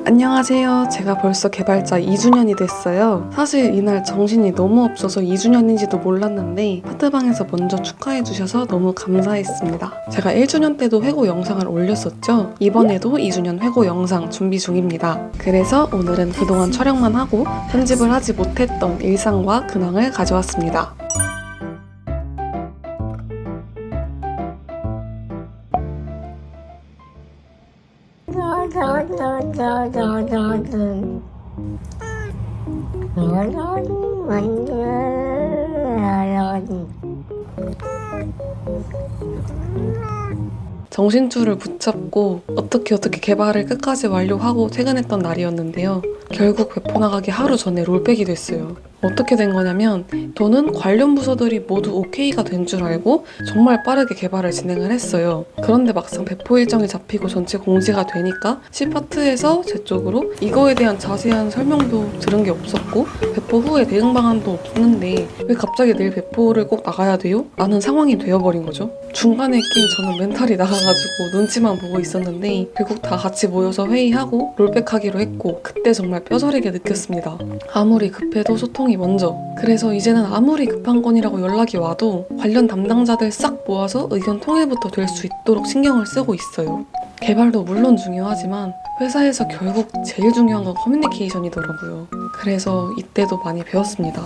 안녕하세요. 제가 벌써 개발자 2주년이 됐어요. 사실 이날 정신이 너무 없어서 2주년인지도 몰랐는데 파트방에서 먼저 축하해주셔서 너무 감사했습니다. 제가 1주년 때도 회고 영상을 올렸었죠? 이번에도 2주년 회고 영상 준비 중입니다. 그래서 오늘은 그동안 촬영만 하고 편집을 하지 못했던 일상과 근황을 가져왔습니다. 정신줄을 붙잡고 어떻게 개발을 끝까지 완료하고 퇴근했던 날이었는데요. 결국 배포 나가기 하루 전에 롤백이 됐어요. 어떻게 된 거냐면 저는 관련 부서들이 모두 오케이가 된 줄 알고 정말 빠르게 개발을 진행을 했어요. 그런데 막상 배포 일정이 잡히고 전체 공지가 되니까 C파트에서 제 쪽으로 이거에 대한 자세한 설명도 들은 게 없었고 배포 후에 대응 방안도 없는데 왜 갑자기 내일 배포를 꼭 나가야 돼요? 라는 상황이 되어버린 거죠. 중간에 낀 저는 멘탈이 나가가지고 눈치만 보고 있었는데 결국 다 같이 모여서 회의하고 롤백하기로 했고 그때 정말 뼈저리게 느꼈습니다. 아무리 급해도 소통이 먼저. 그래서 이제는 아무리 급한 건이라고 연락이 와도 관련 담당자들 싹 모아서 의견 통일부터 될 수 있도록 신경을 쓰고 있어요. 개발도 물론 중요하지만 회사에서 결국 제일 중요한 건 커뮤니케이션이더라고요. 그래서 이때도 많이 배웠습니다.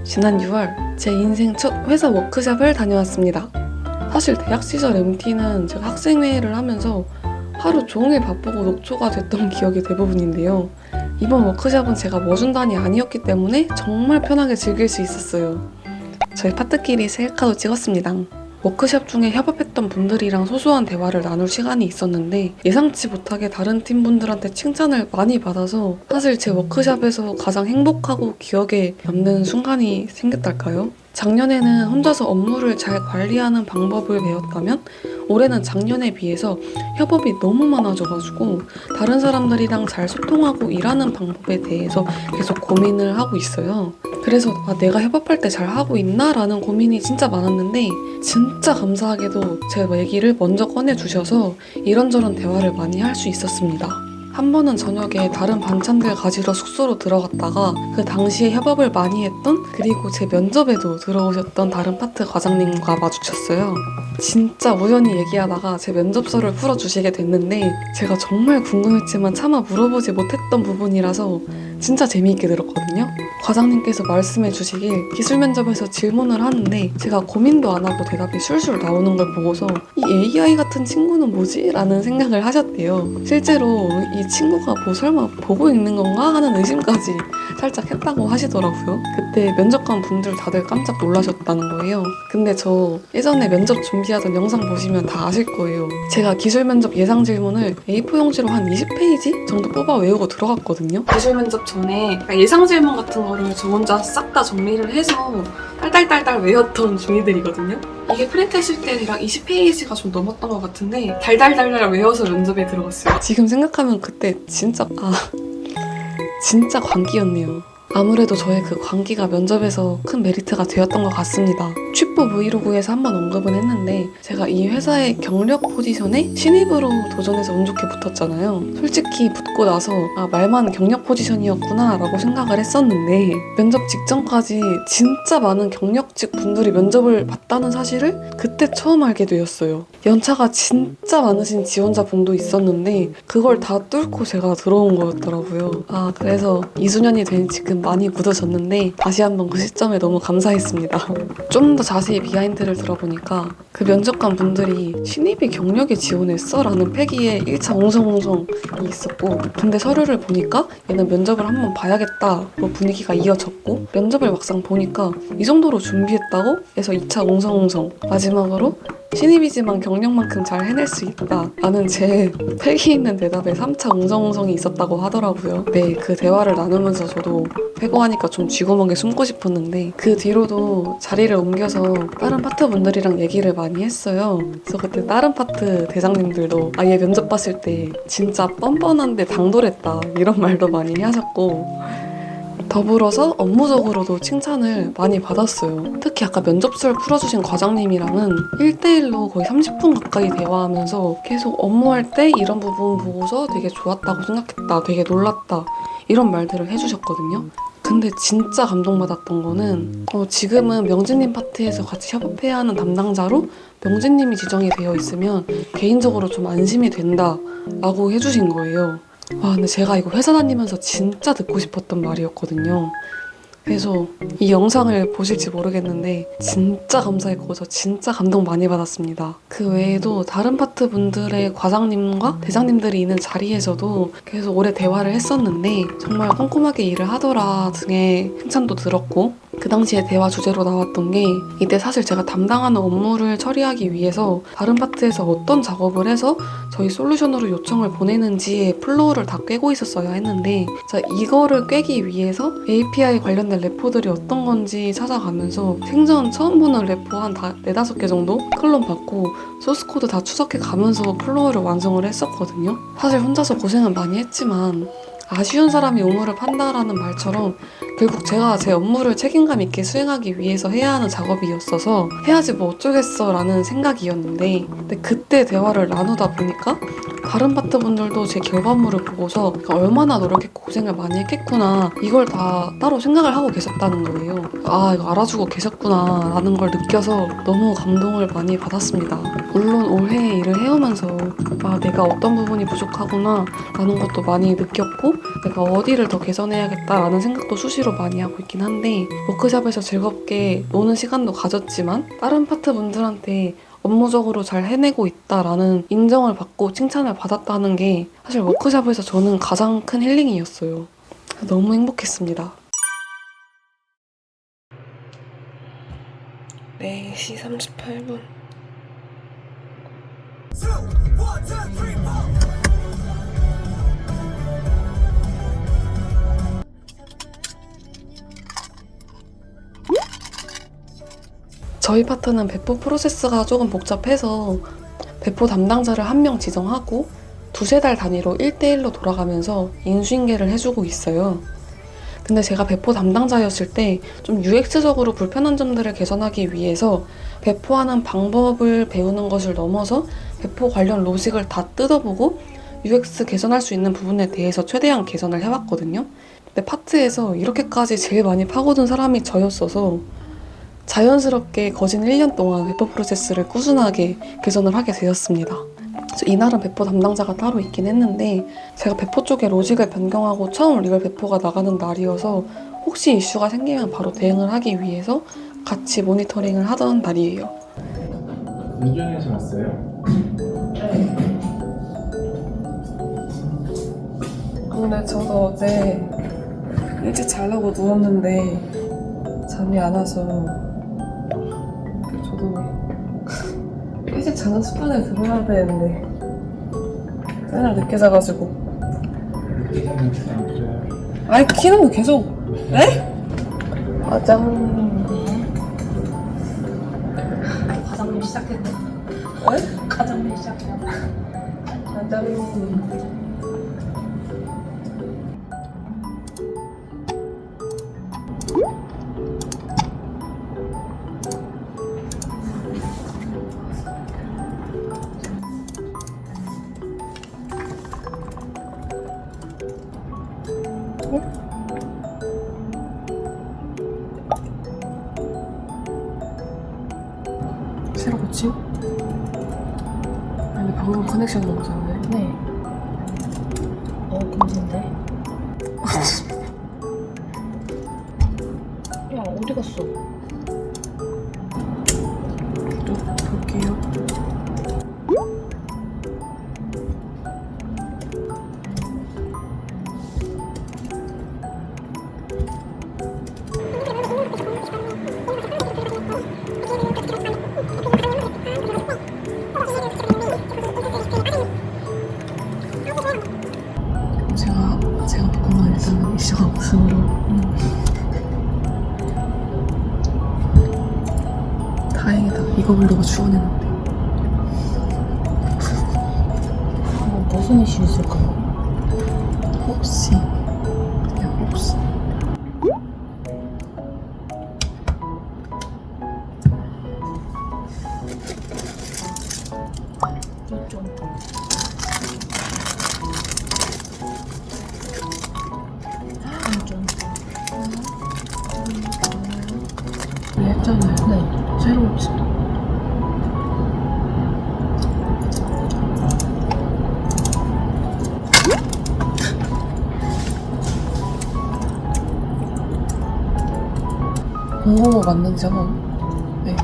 지난 6월 제 인생 첫 회사 워크숍을 다녀왔습니다. 사실 대학 시절 MT는 제가 학생회를 하면서 하루 종일 바쁘고 녹초가 됐던 기억이 대부분인데요. 이번 워크숍은 제가 머준단이 아니었기 때문에 정말 편하게 즐길 수 있었어요. 저희 파트끼리 셀카도 찍었습니다. 워크숍 중에 협업했던 분들이랑 소소한 대화를 나눌 시간이 있었는데 예상치 못하게 다른 팀분들한테 칭찬을 많이 받아서 사실 제 워크숍에서 가장 행복하고 기억에 남는 순간이 생겼달까요? 작년에는 혼자서 업무를 잘 관리하는 방법을 배웠다면 올해는 작년에 비해서 협업이 너무 많아져가지고 다른 사람들이랑 잘 소통하고 일하는 방법에 대해서 계속 고민을 하고 있어요. 그래서 내가 협업할 때 잘하고 있나? 라는 고민이 진짜 많았는데 진짜 감사하게도 제 얘기를 먼저 꺼내주셔서 이런저런 대화를 많이 할 수 있었습니다. 한 번은 저녁에 다른 반찬들 가지러 숙소로 들어갔다가 그 당시에 협업을 많이 했던 그리고 제 면접에도 들어오셨던 다른 파트 과장님과 마주쳤어요. 진짜 우연히 얘기하다가 제 면접서를 풀어주시게 됐는데 제가 정말 궁금했지만 차마 물어보지 못했던 부분이라서 진짜 재미있게 들었거든요. 과장님께서 말씀해 주시길 기술 면접에서 질문을 하는데 제가 고민도 안 하고 대답이 술술 나오는 걸 보고서 이 AI 같은 친구는 뭐지? 라는 생각을 하셨대요. 실제로 이 친구가 뭐 설마 보고 있는 건가? 하는 의심까지 살짝 했다고 하시더라고요. 그때 면접관 분들 다들 깜짝 놀라셨다는 거예요. 근데 저 예전에 면접 준비하던 영상 보시면 다 아실 거예요. 제가 기술 면접 예상 질문을 A4 용지로 한 20페이지 정도 뽑아 외우고 들어갔거든요. 기술 면접 전에 예상 질문 같은 거를 저 혼자 싹 다 정리를 해서 딸딸딸딸 외웠던 중이들이거든요. 이게 프린트했을 때 대략 20페이지가 좀 넘었던 것 같은데 달달달달 외워서 면접에 들어갔어요. 지금 생각하면 그때 진짜 광기였네요. 아무래도 저의 그 광기가 면접에서 큰 메리트가 되었던 것 같습니다. 취뽀 브이로그에서 한번 언급은 했는데 제가 이 회사의 경력 포지션에 신입으로 도전해서 운 좋게 붙었잖아요. 솔직히 붙고 나서 말만 경력 포지션이었구나 라고 생각을 했었는데 면접 직전까지 진짜 많은 경력직 분들이 면접을 봤다는 사실을 그때 처음 알게 되었어요. 연차가 진짜 많으신 지원자분도 있었는데 그걸 다 뚫고 제가 들어온 거였더라고요. 그래서 2주년이 된 지금 많이 묻어졌는데 다시 한번 그 시점에 너무 감사했습니다. 좀 더 자세히 비하인드를 들어보니까 그 면접관 분들이 신입이 경력에 지원했어? 라는 패기에 1차 옹성옹성이 있었고 근데 서류를 보니까 얘는 면접을 한번 봐야겠다 분위기가 이어졌고 면접을 막상 보니까 이 정도로 준비했다고? 해서 2차 옹성옹성 마지막으로 신입이지만 경력만큼 잘 해낼 수 있다 라는 제 패기 있는 대답에 3차 옹성옹성이 있었다고 하더라고요. 네, 그 대화를 나누면서 저도 회고하니까 좀 쥐구멍에 숨고 싶었는데 그 뒤로도 자리를 옮겨서 다른 파트 분들이랑 얘기를 많이 했어요. 그래서 그때 다른 파트 대장님들도 얘 면접 봤을 때 진짜 뻔뻔한데 당돌했다 이런 말도 많이 하셨고 더불어서 업무적으로도 칭찬을 많이 받았어요. 특히 아까 면접설 풀어주신 과장님이랑은 1대1로 거의 30분 가까이 대화하면서 계속 업무할 때 이런 부분 보고서 되게 좋았다고 생각했다, 되게 놀랐다 이런 말들을 해주셨거든요. 근데 진짜 감동받았던 거는 지금은 명진님 파트에서 같이 협업해야 하는 담당자로 명진님이 지정이 되어 있으면 개인적으로 좀 안심이 된다 라고 해주신 거예요. 근데 제가 이거 회사 다니면서 진짜 듣고 싶었던 말이었거든요. 그래서 이 영상을 보실지 모르겠는데 진짜 감사했고 저 진짜 감동 많이 받았습니다. 그 외에도 다른 파트 분들의 과장님과 대장님들이 있는 자리에서도 계속 오래 대화를 했었는데 정말 꼼꼼하게 일을 하더라 등의 칭찬도 들었고 그 당시에 대화 주제로 나왔던 게 이때 사실 제가 담당하는 업무를 처리하기 위해서 다른 파트에서 어떤 작업을 해서 저희 솔루션으로 요청을 보내는지의 플로우를 다 꿰고 있었어야 했는데 이거를 꿰기 위해서 API 관련된 레포들이 어떤 건지 찾아가면서 생전 처음 보는 레포 한 4-5개 정도 클론 받고 소스코드 다 추적해 가면서 플로우를 완성을 했었거든요. 사실 혼자서 고생은 많이 했지만 아쉬운 사람이 우물을 판다라는 말처럼 결국 제가 제 업무를 책임감 있게 수행하기 위해서 해야 하는 작업이었어서 해야지 뭐 어쩌겠어 라는 생각이었는데 근데 그때 대화를 나누다 보니까 다른 파트 분들도 제 결과물을 보고서 얼마나 노력했고 고생을 많이 했겠구나 이걸 다 따로 생각을 하고 계셨다는 거예요. 이거 알아주고 계셨구나 라는 걸 느껴서 너무 감동을 많이 받았습니다. 물론 올해 일을 해오면서 내가 어떤 부분이 부족하구나 라는 것도 많이 느꼈고 내가 어디를 더 개선해야겠다 라는 생각도 수시로 많이 하고 있긴 한데 워크숍에서 즐겁게 노는 시간도 가졌지만 다른 파트 분들한테 업무적으로 잘 해내고 있다라는 인정을 받고 칭찬을 받았다는 게 사실 워크숍에서 저는 가장 큰 힐링이었어요. 너무 행복했습니다. 4시 38분. 저희 파트는 배포 프로세스가 조금 복잡해서 배포 담당자를 한 명 지정하고 2-3달 단위로 1대1로 돌아가면서 인수인계를 해주고 있어요. 근데 제가 배포 담당자였을 때 좀 UX적으로 불편한 점들을 개선하기 위해서 배포하는 방법을 배우는 것을 넘어서 배포 관련 로직을 다 뜯어보고 UX 개선할 수 있는 부분에 대해서 최대한 개선을 해왔거든요. 근데 파트에서 이렇게까지 제일 많이 파고든 사람이 저였어서 자연스럽게 거진 1년 동안 배포 프로세스를 꾸준하게 개선을 하게 되었습니다. 그래서 이날은 배포 담당자가 따로 있긴 했는데 제가 배포 쪽에 로직을 변경하고 처음 리얼 배포가 나가는 날이어서 혹시 이슈가 생기면 바로 대응을 하기 위해서 같이 모니터링을 하던 날이에요. 운전해서 왔어요? 네. 근데 저도 어제 일찍 자려고 누웠는데 잠이 안 와서 저도 일찍 자는 습관을 들어야 되는데 맨날 늦게 자가지고 늦게 자면 잠안 들어요. 키는 거 계속 네? 과장. 과장님 시작했네. 왜? 과장님 시작했네. 과장. 새로 고침? 아니 방금 커넥션 넘었잖아요. 네. 금지인데. 야, 어디 갔어? 또 볼게요. 제가 바꾼 건 일단은 이슈가 없으므로 다행이다. 이거 보려고 주문했는데. 무슨 이슈 있을까요? 혹시 그냥 혹시 좀. 좀. 했잖아요. 네. 새로 없어. 공모모 맞는잖아. 네.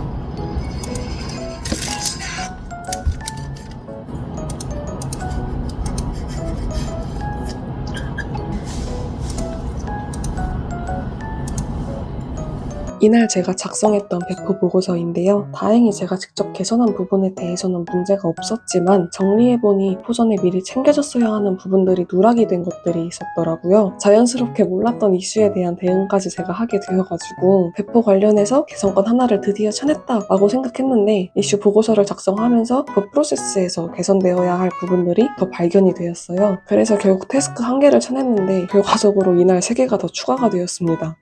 이날 제가 작성했던 배포 보고서인데요. 다행히 제가 직접 개선한 부분에 대해서는 문제가 없었지만 정리해보니 포전에 미리 챙겨줬어야 하는 부분들이 누락이 된 것들이 있었더라고요. 자연스럽게 몰랐던 이슈에 대한 대응까지 제가 하게 되어가지고 배포 관련해서 개선건 하나를 드디어 쳐냈다라고 생각했는데 이슈 보고서를 작성하면서 그 프로세스에서 개선되어야 할 부분들이 더 발견이 되었어요. 그래서 결국 태스크 1개를 쳐냈는데 결과적으로 이날 3개가 더 추가가 되었습니다.